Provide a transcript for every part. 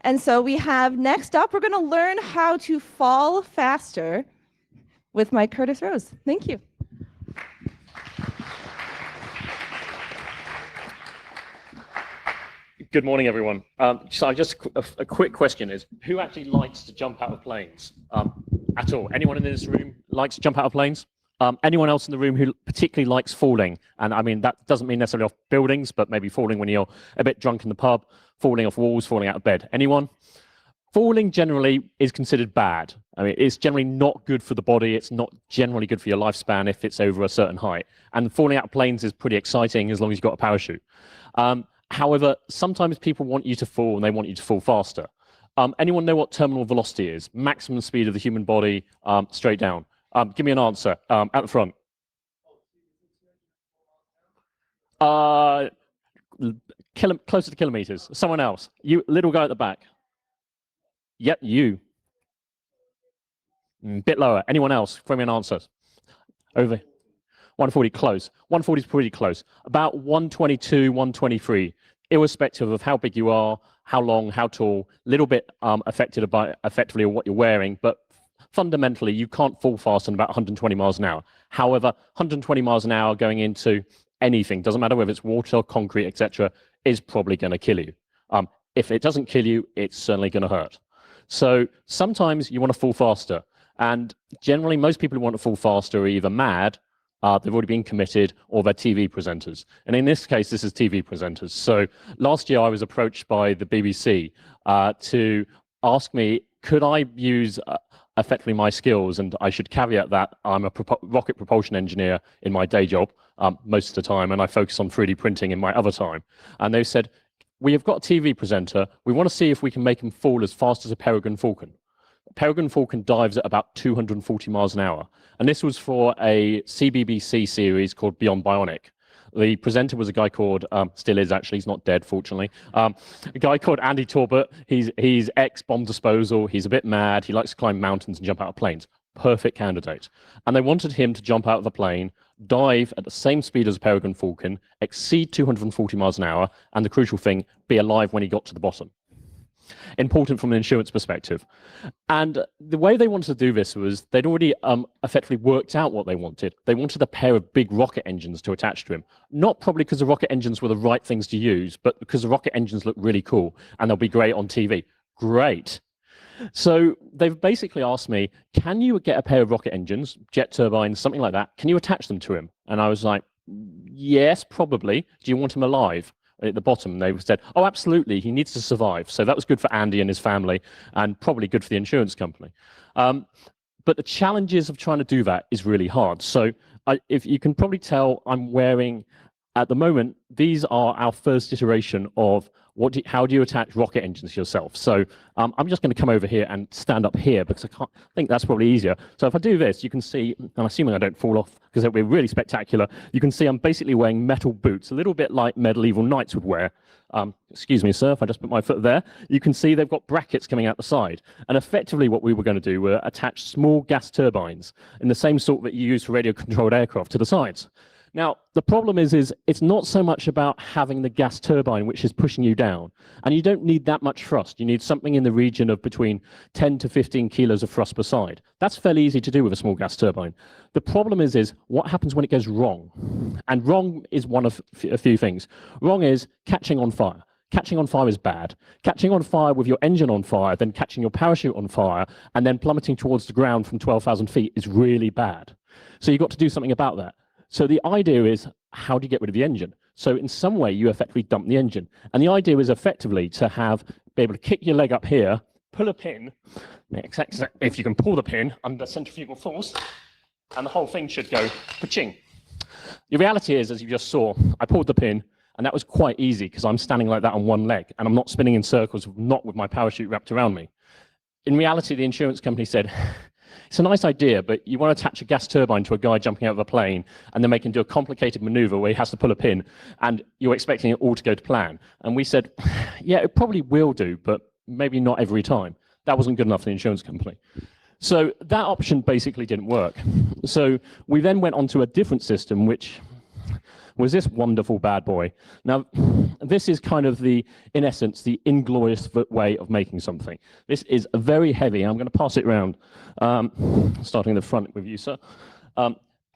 And so we have next up, we're going to learn how to fall faster with Mike Curtis Rose. Thank you. Good morning, everyone. So just a quick question is, who actually likes to jump out of planes at all? Anyone in this room likes to jump out of planes? Anyone else in the room who particularly likes falling? And I mean, that doesn't mean necessarily off buildings, but maybe falling when you're a bit drunk in the pub, falling off walls, falling out of bed. Anyone? Falling generally is considered bad. I mean, it's generally not good for the body. It's not generally good for your lifespan if it's over a certain height. And falling out of planes is pretty exciting as long as you've got a parachute. However, sometimes people want you to fall and they want you to fall faster. Anyone know what terminal velocity is? Maximum speed of the human body straight down. Give me an answer at the front. Closer to kilometers. Someone else. You, little guy at the back. Yep, you. Bit lower. Anyone else? Throw me an answer. Over. 140, close. 140 is pretty close. About 122, 123, irrespective of how big you are, how long, how tall, little bit affected by effectively what you're wearing, but fundamentally you can't fall faster than about 120 miles an hour. However, 120 miles an hour going into anything, doesn't matter whether it's water, concrete, etc., is probably going to kill you. If it doesn't kill you, it's certainly going to hurt. So sometimes you want to fall faster. And generally, most people who want to fall faster are either mad, they've already been committed, or they're TV presenters. And in this case, this is TV presenters. So last year, I was approached by the BBC to ask me, could I use effectively my skills? And I should caveat that I'm a rocket propulsion engineer in my day job most of the time, and I focus on 3D printing in my other time. And they said, we have got a TV presenter. We want to see if we can make him fall as fast as a peregrine falcon. A peregrine falcon dives at about 240 miles an hour. And this was for a CBBC series called Beyond Bionic. The presenter was a guy called, still is actually, he's not dead, fortunately, a guy called Andy Torbert. He's ex-bomb disposal. He's a bit mad. He likes to climb mountains and jump out of planes. Perfect candidate. And they wanted him to jump out of the plane, dive at the same speed as a peregrine falcon, exceed 240 miles an hour, and the crucial thing, be alive when he got to the bottom. Important from an insurance perspective. And the way they wanted to do this was they'd already effectively worked out what they wanted. They wanted a pair of big rocket engines to attach to him. Not probably because the rocket engines were the right things to use, but because the rocket engines look really cool and they'll be great on TV. Great. So they've basically asked me, can you get a pair of rocket engines, jet turbines, something like that? Can you attach them to him? And I was like, yes, probably. Do you want him alive? At the bottom, they said, oh, absolutely, he needs to survive. So that was good for Andy and his family, and probably good for the insurance company. But the challenges of trying to do that is really hard. So if you can probably tell, I'm wearing, at the moment, these are our first iteration of how do you attach rocket engines yourself? So I'm just going to come over here and stand up here because I think that's probably easier. So if I do this, you can see, and I'm assuming I don't fall off because it will be really spectacular, you can see I'm basically wearing metal boots, a little bit like medieval knights would wear. Excuse me, sir, if I just put my foot there, you can see they've got brackets coming out the side. And effectively what we were going to do were attach small gas turbines in the same sort that you use for radio-controlled aircraft to the sides. Now, the problem is it's not so much about having the gas turbine, which is pushing you down. And you don't need that much thrust. You need something in the region of between 10 to 15 kilos of thrust per side. That's fairly easy to do with a small gas turbine. The problem is what happens when it goes wrong? And wrong is one of a few things. Wrong is catching on fire. Catching on fire is bad. Catching on fire with your engine on fire, then catching your parachute on fire, and then plummeting towards the ground from 12,000 feet is really bad. So you've got to do something about that. So the idea is, how do you get rid of the engine? So in some way, you effectively dump the engine. And the idea is effectively to be able to kick your leg up here, pull a pin, if you can pull the pin under centrifugal force, and the whole thing should go pa-ching. The reality is, as you just saw, I pulled the pin, and that was quite easy because I'm standing like that on one leg, and I'm not spinning in circles, not with my parachute wrapped around me. In reality, the insurance company said, it's a nice idea, but you want to attach a gas turbine to a guy jumping out of a plane and then make him do a complicated maneuver where he has to pull a pin, and you're expecting it all to go to plan. And we said, yeah, it probably will do, but maybe not every time. That wasn't good enough for the insurance company. So that option basically didn't work. So we then went on to a different system, which was this wonderful bad boy. Now, this is kind of the, in essence, the inglorious way of making something. This is very heavy. I'm going to pass it around, starting in the front with you, sir.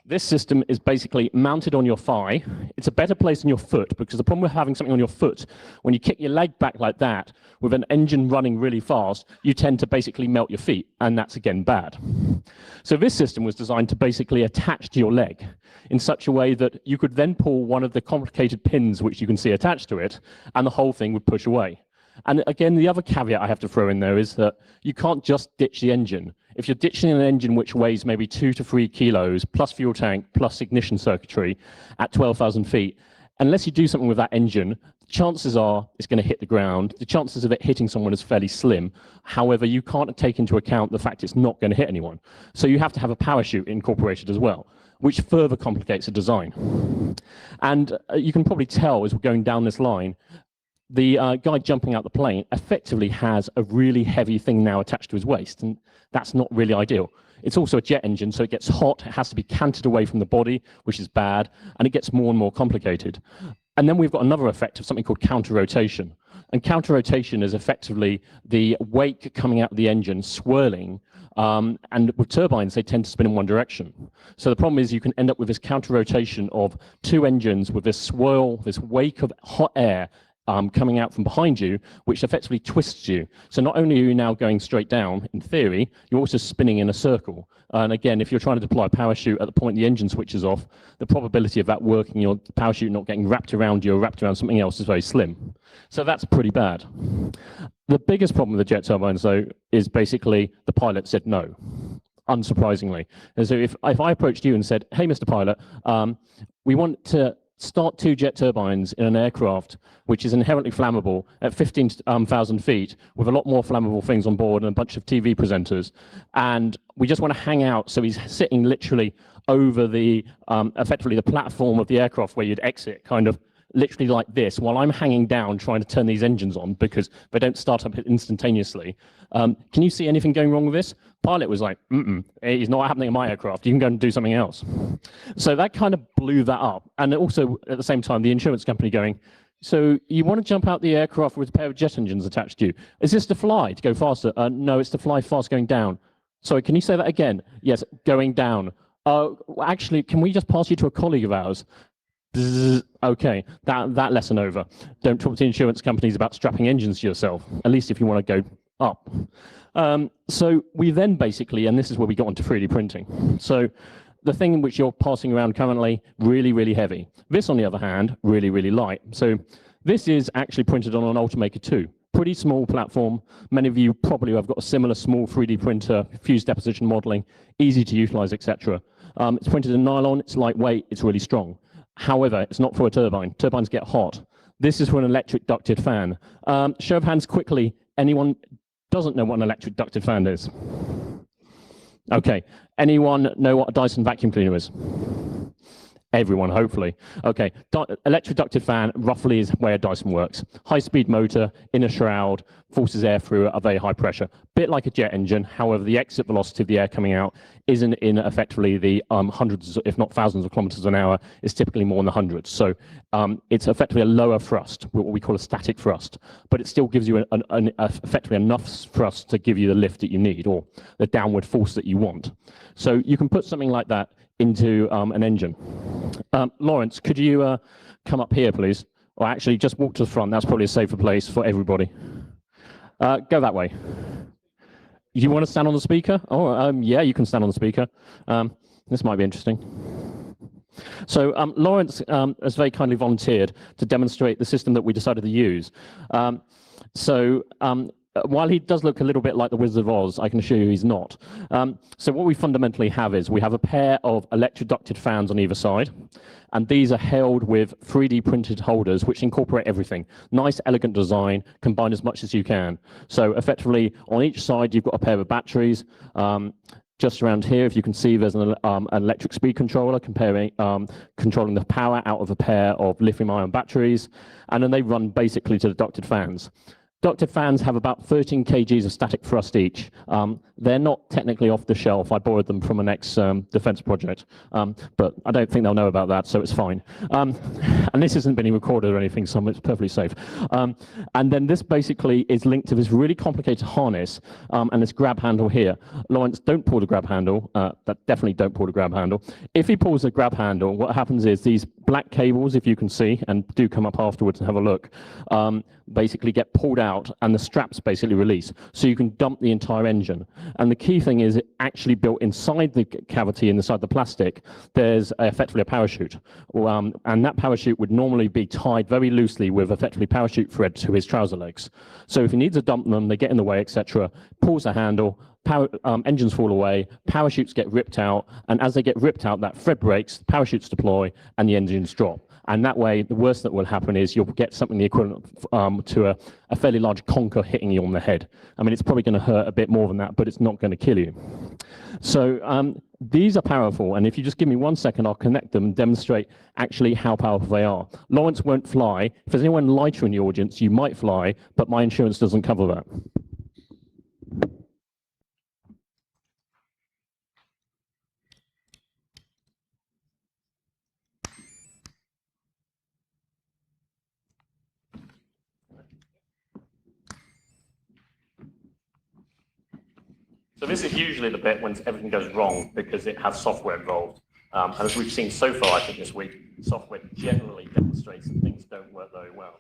This system is basically mounted on your thigh. It's a better place than your foot, because the problem with having something on your foot, when you kick your leg back like that, with an engine running really fast, you tend to basically melt your feet, and that's again bad. So this system was designed to basically attach to your leg in such a way that you could then pull one of the complicated pins which you can see attached to it, and the whole thing would push away. And again, the other caveat I have to throw in there is that you can't just ditch the engine. If you're ditching an engine which weighs maybe 2 to 3 kilos, plus fuel tank, plus ignition circuitry at 12,000 feet, unless you do something with that engine, chances are it's going to hit the ground. The chances of it hitting someone is fairly slim. However, you can't take into account the fact it's not going to hit anyone. So you have to have a parachute incorporated as well, which further complicates the design. And you can probably tell as we're going down this line, the guy jumping out the plane effectively has a really heavy thing now attached to his waist, and that's not really ideal. It's also a jet engine, so it gets hot, it has to be canted away from the body, which is bad, and it gets more and more complicated. And then we've got another effect of something called counter-rotation. And counter-rotation is effectively the wake coming out of the engine swirling, and with turbines, they tend to spin in one direction. So the problem is you can end up with this counter-rotation of two engines with this swirl, this wake of hot air coming out from behind you, which effectively twists you. So not only are you now going straight down, in theory, you're also spinning in a circle. And again, if you're trying to deploy a parachute at the point the engine switches off, the probability of that working, your parachute not getting wrapped around you or wrapped around something else is very slim. So that's pretty bad. The biggest problem with the jet turbines, though, is basically the pilot said no, unsurprisingly. And so if I approached you and said, hey, Mr. Pilot, we want to start 2 jet turbines in an aircraft which is inherently flammable at 15,000 feet with a lot more flammable things on board and a bunch of TV presenters, and we just want to hang out, so he's sitting literally over the effectively the platform of the aircraft where you'd exit, kind of literally like this, while I'm hanging down trying to turn these engines on because they don't start up instantaneously. Can you see anything going wrong with this? Pilot was like, it's not happening in my aircraft. You can go and do something else. So that kind of blew that up. And also, at the same time, the insurance company going, so you want to jump out the aircraft with a pair of jet engines attached to you. Is this to fly, to go faster? No, it's to fly fast going down. Sorry, can you say that again? Yes, going down. Actually, can we just pass you to a colleague of ours? Bzz, okay, that lesson over. Don't talk to insurance companies about strapping engines to yourself, at least if you want to go up. So we then basically, and this is where we got onto 3D printing. So the thing which you're passing around currently, really, really heavy. This, on the other hand, really, really light. So this is actually printed on an Ultimaker 2. Pretty small platform. Many of you probably have got a similar small 3D printer, fused deposition modeling, easy to utilize, etc. It's printed in nylon, it's lightweight, it's really strong. However, it's not for a turbine. Turbines get hot. This is for an electric ducted fan. Show of hands quickly. Anyone doesn't know what an electric ducted fan is? Okay. Anyone know what a Dyson vacuum cleaner is? Everyone, hopefully. Okay. Electric ducted fan roughly is where a Dyson works. High-speed motor, inner shroud, forces air through at a very high pressure. Bit like a jet engine. However, the exit velocity of the air coming out isn't in effectively the hundreds, if not thousands of kilometers an hour. It's typically more in the hundreds. So it's effectively a lower thrust, what we call a static thrust. But it still gives you effectively enough thrust to give you the lift that you need or the downward force that you want. So you can put something like that into an engine. Lawrence, could you come up here, please? Or actually, just walk to the front. That's probably a safer place for everybody. Go that way. You want to stand on the speaker? Oh, yeah, you can stand on the speaker. This might be interesting. So Lawrence has very kindly volunteered to demonstrate the system that we decided to use. While he does look a little bit like the Wizard of Oz, I can assure you he's not. So what we fundamentally have is we have a pair of electric ducted fans on either side, and these are held with 3D printed holders which incorporate everything. Nice, elegant design, combine as much as you can. So effectively, on each side, you've got a pair of batteries. Just around here, if you can see, there's an electric speed controller controlling the power out of a pair of lithium-ion batteries, and then they run basically to the ducted fans. Ducted fans have about 13 kgs of static thrust each. They're not technically off the shelf. I borrowed them from an ex-defense project, but I don't think they'll know about that, so it's fine. And this isn't being recorded or anything, so it's perfectly safe. And then this basically is linked to this really complicated harness and this grab handle here. Lawrence, don't pull the grab handle. Definitely don't pull the grab handle. If he pulls the grab handle, what happens is these black cables, if you can see, and do come up afterwards and have a look, basically get pulled out and the straps basically release. So you can dump the entire engine. And the key thing is it actually built inside the cavity, inside the plastic, there's effectively a parachute. And that parachute would normally be tied very loosely with effectively parachute thread to his trouser legs. So if he needs to dump them, they get in the way, etc., pulls the handle, engines fall away, parachutes get ripped out, and as they get ripped out, that thread breaks, parachutes deploy, and the engines drop. And that way, the worst that will happen is you'll get something the equivalent to a fairly large conker hitting you on the head. I mean, it's probably going to hurt a bit more than that, but it's not going to kill you. So these are powerful, and if you just give me 1 second, I'll connect them and demonstrate actually how powerful they are. Lawrence won't fly. If there's anyone lighter in the audience, you might fly, but my insurance doesn't cover that. So this is usually the bit when everything goes wrong because it has software involved. And as we've seen so far, I think this week, software generally demonstrates that things don't work very well.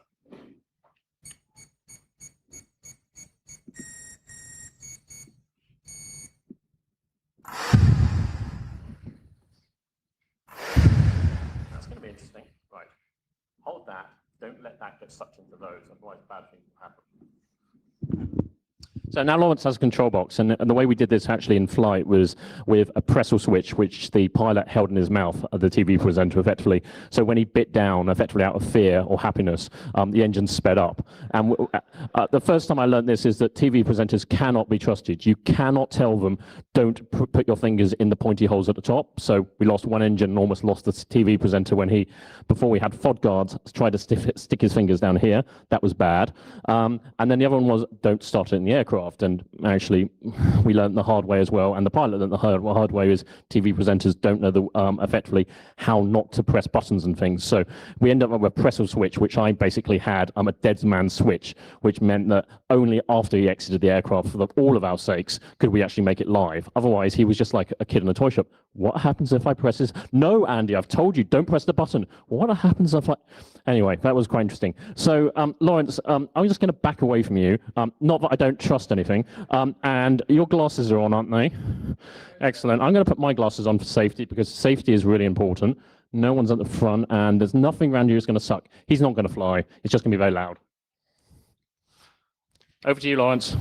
That's going to be interesting. Right. Hold that. Don't let that get sucked into those, otherwise bad things will happen. So now Lawrence has a control box, and the way we did this actually in flight was with a pressure switch, which the pilot held in his mouth, the TV presenter effectively. So when he bit down, effectively out of fear or happiness, the engine sped up. And the first time I learned this is that TV presenters cannot be trusted. You cannot tell them, don't put your fingers in the pointy holes at the top. So we lost one engine and almost lost the TV presenter when before we had FOD guards, tried to stick his fingers down here. That was bad. And then the other one was, don't start it in the aircraft. And actually, we learned the hard way as well. And the pilot learned the hard way is TV presenters don't know effectively how not to press buttons and things. So we end up with a pressure switch, which I basically had a dead man switch, which meant that only after he exited the aircraft, for all of our sakes, could we actually make it live. Otherwise, he was just like a kid in a toy shop. What happens if I press this? No, Andy, I've told you, don't press the button. What happens if I... Anyway, that was quite interesting. So, Lawrence, I'm just going to back away from you. Not that I don't trust anything. And your glasses are on, aren't they? Excellent. I'm going to put my glasses on for safety, because safety is really important. No one's at the front, and there's nothing around you that's going to suck. He's not going to fly. It's just going to be very loud. Over to you, Lawrence.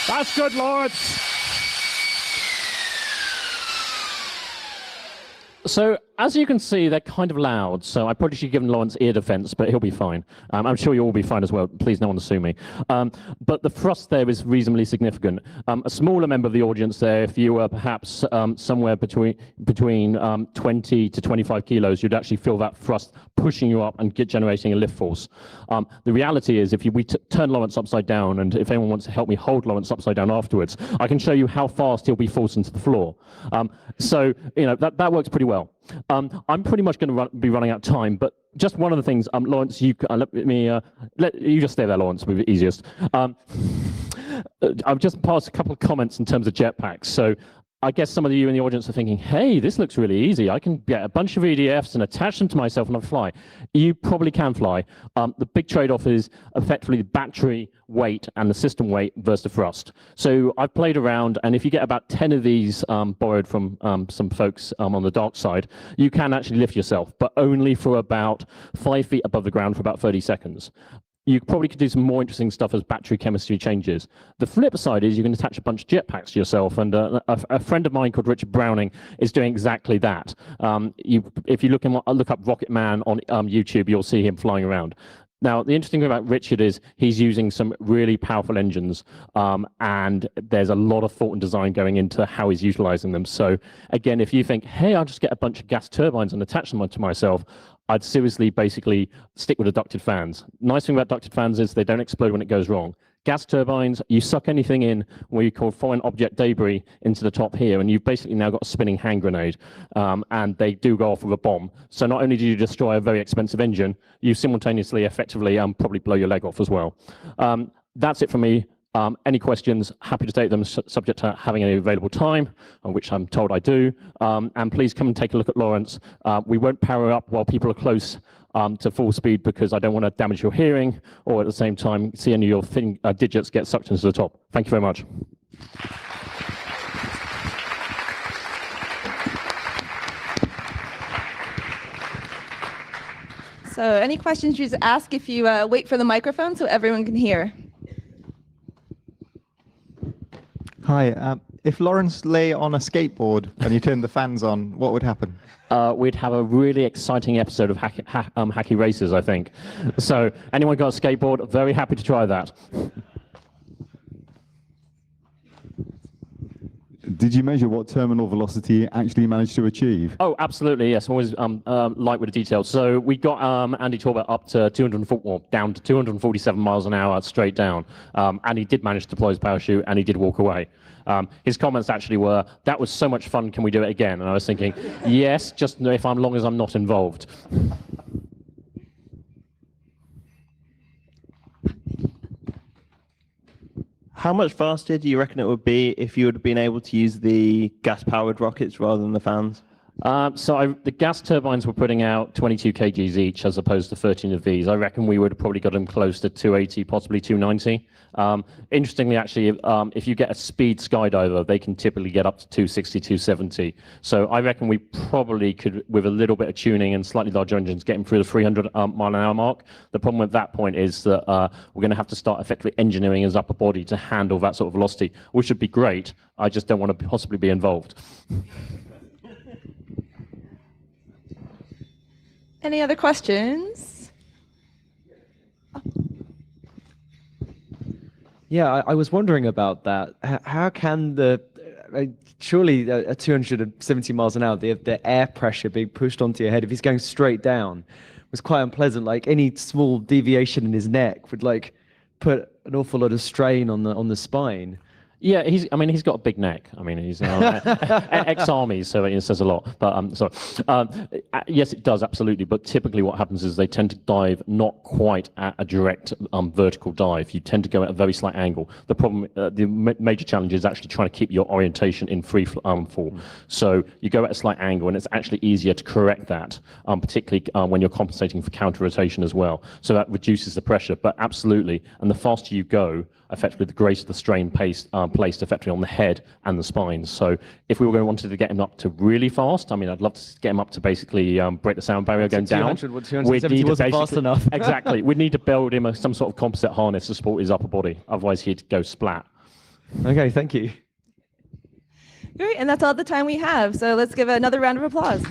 That's good, Lawrence. So, as you can see, they're kind of loud, so I probably should give Lawrence ear defense, but he'll be fine. I'm sure you'll all be fine as well. Please, no one to sue me. But the thrust there is reasonably significant. A smaller member of the audience there, if you were perhaps somewhere between 20 to 25 kilos, you'd actually feel that thrust pushing you up and generating a lift force. The reality is, if we turn Lawrence upside down, and if anyone wants to help me hold Lawrence upside down afterwards, I can show you how fast he'll be forced into the floor. So, that works pretty well. I'm pretty much going to be running out of time, but just one of the things, Lawrence, you just stay there, Lawrence, will be easiest. I've just passed a couple of comments in terms of jetpacks. So I guess some of you in the audience are thinking, hey, this looks really easy. I can get a bunch of EDFs and attach them to myself and I'll fly. You probably can fly. The big trade-off is effectively the battery weight and the system weight versus the thrust. So I've played around, and if you get about 10 of these borrowed from some folks on the dark side, you can actually lift yourself, but only for about 5 feet above the ground for about 30 seconds. You probably could do some more interesting stuff as battery chemistry changes. The flip side is you can attach a bunch of jetpacks to yourself, and a friend of mine called Richard Browning is doing exactly that. If you look up Rocket Man on YouTube, you'll see him flying around. Now, the interesting thing about Richard is he's using some really powerful engines, and there's a lot of thought and design going into how he's utilizing them. So again, if you think, hey, I'll just get a bunch of gas turbines and attach them to myself, I'd seriously basically stick with the ducted fans. Nice thing about ducted fans is they don't explode when it goes wrong. Gas turbines, you suck anything in what you call foreign object debris into the top here, and you've basically now got a spinning hand grenade, and they do go off with a bomb. So not only do you destroy a very expensive engine, you simultaneously effectively probably blow your leg off as well. That's it for me. Any questions, happy to take them, subject to having any available time, which I'm told I do. And please come and take a look at Lawrence. We won't power up while people are close to full speed because I don't want to damage your hearing or at the same time see any of your digits get sucked into the top. Thank you very much. So any questions, you just ask if you wait for the microphone so everyone can hear. Hi. If Lawrence lay on a skateboard and you turned the fans on, what would happen? We'd have a really exciting episode of Hacky Races, I think. So anyone got a skateboard, very happy to try that. Did you measure what terminal velocity you actually managed to achieve? Oh, absolutely, yes. Always light with the details. So we got Andy Talbot up to down to 247 miles an hour straight down. And he did manage to deploy his parachute, and he did walk away. His comments actually were, "That was so much fun, can we do it again?" And I was thinking, yes, just as long as I'm not involved. How much faster do you reckon it would be if you would have been able to use the gas-powered rockets rather than the fans? The gas turbines were putting out 22 kgs each as opposed to 13 of these. I reckon we would have probably got them close to 280, possibly 290. Interestingly, actually, if you get a speed skydiver, they can typically get up to 260, 270. So I reckon we probably could, with a little bit of tuning and slightly larger engines, get them through the 300 mile an hour mark. The problem with that point is that we're going to have to start effectively engineering his upper body to handle that sort of velocity, which would be great. I just don't want to possibly be involved. Any other questions? Yeah, I was wondering about that. How can surely at 270 miles an hour, the air pressure being pushed onto your head, if he's going straight down, was quite unpleasant. Like any small deviation in his neck would like put an awful lot of strain on the spine. Yeah, he's got a big neck. I mean, he's ex-army, so it says a lot. But yes, it does, absolutely. But typically what happens is they tend to dive not quite at a direct vertical dive. You tend to go at a very slight angle. The problem, the major challenge is actually trying to keep your orientation in free fall. So you go at a slight angle, and it's actually easier to correct that, particularly when you're compensating for counter-rotation as well. So that reduces the pressure. But absolutely, and the faster you go, effectively the greater the strain placed effectively on the head and the spine. So if we were going to wanted to get him up to really fast, I mean, I'd love to get him up to basically break the sound barrier going down. 270 wasn't fast enough. Exactly. We'd need to build him some sort of composite harness to support his upper body. Otherwise, he'd go splat. Okay, thank you. Great, and that's all the time we have. So let's give another round of applause.